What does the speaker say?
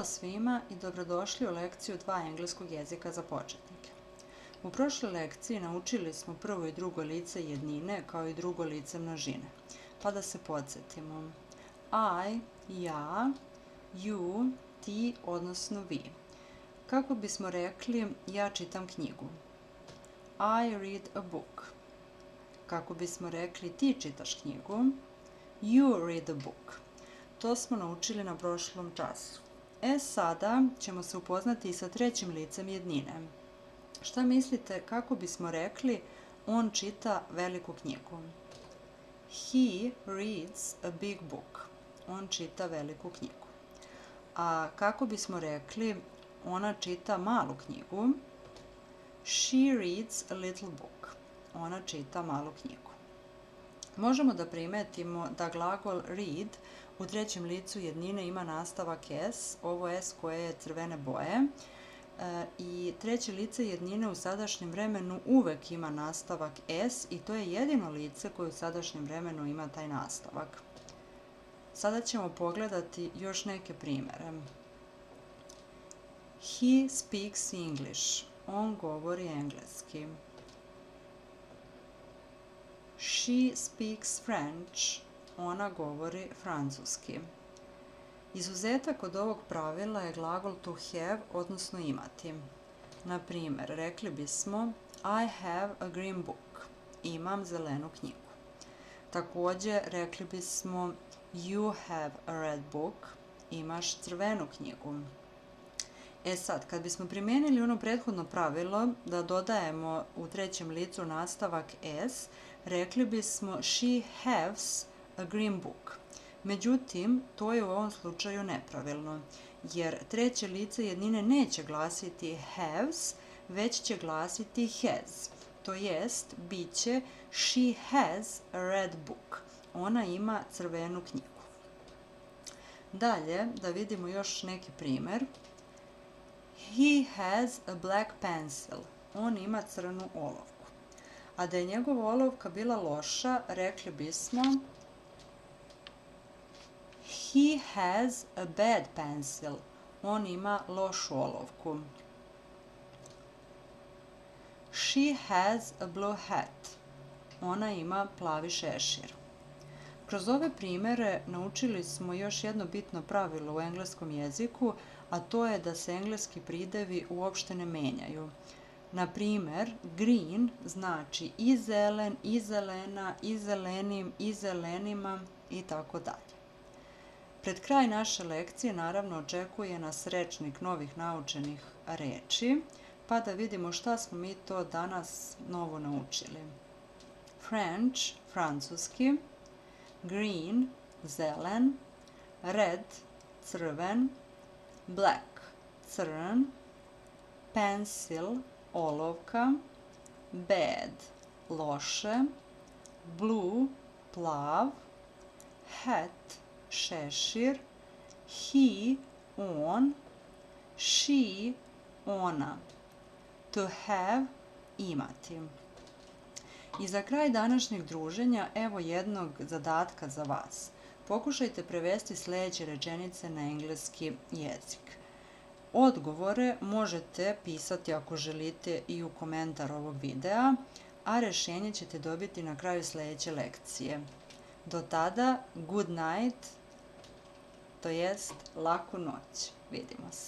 svima i dobrodošli u lekciju 2 engleskog jezika za početnike. U prošloj lekciji naučili smo prvo i drugo lice jednine kao i drugo lice množine. Pa da se podsjetimo. I, ja, you, ti, odnosno vi. Kako bismo rekli ja čitam knjigu? I read a book. Kako bismo rekli ti čitaš knjigu? You read a book. To smo naučili na prošlom času. Sada ćemo se upoznati i sa trećim licem jednine. Šta mislite kako bismo rekli on čita veliku knjigu? He reads a big book. On čita veliku knjigu. A kako bismo rekli ona čita malu knjigu? She reads a little book. Ona čita malu knjigu. Možemo da primetimo da glagol read u trećem licu jednine ima nastavak s, ovo s koje je crvene boje, i treće lice jednine u sadašnjem vremenu uvek ima nastavak s i to je jedino lice koje u sadašnjem vremenu ima taj nastavak. Sada ćemo pogledati još neke primere. He speaks English. On govori engleski. She speaks French. Ona govori francuski. Izuzetak od ovog pravila je glagol to have, odnosno imati. Na primjer, rekli bismo I have a green book. Imam zelenu knjigu. Također, rekli bismo you have a red book. Imaš crvenu knjigu. Sad, kad bismo primijenili ono prethodno pravilo da dodajemo u trećem licu nastavak s, rekli bismo she has a green book. Međutim, to je u ovom slučaju nepravilno, jer treće lice jednine neće glasiti has, već će glasiti has. To jest, bit će she has a red book. Ona ima crvenu knjigu. Dalje, da vidimo još neki primjer. He has a black pencil. On ima crnu olovku. A da je njegova olovka bila loša, rekli bismo he has a bad pencil. On ima lošu olovku. She has a blue hat. Ona ima plavi šešir. Kroz ove primere naučili smo još jedno bitno pravilo u engleskom jeziku, a to je da se engleski pridevi uopšte ne menjaju. Na primer, green znači i zelen, i zelena, i zelenim, i zelenima i tako dalje. Pred kraj naše lekcije naravno očekuje nas rečnik novih naučenih reči, pa da vidimo šta smo mi to danas novo naučili. French, francuski, green, zelen, red, crven, black, crn, pencil, olovka, bad, loše, blue, plav, hat, šešir, he, on, she, ona. To have, imati. I za kraj današnjeg druženja evo jednog zadatka za vas. Pokušajte prevesti sljedeće rečenice na engleski jezik. Odgovore možete pisati ako želite i u komentar ovog videa, a rješenje ćete dobiti na kraju sljedeće lekcije. Do tada, good night, to jest laku noć. Vidimo se.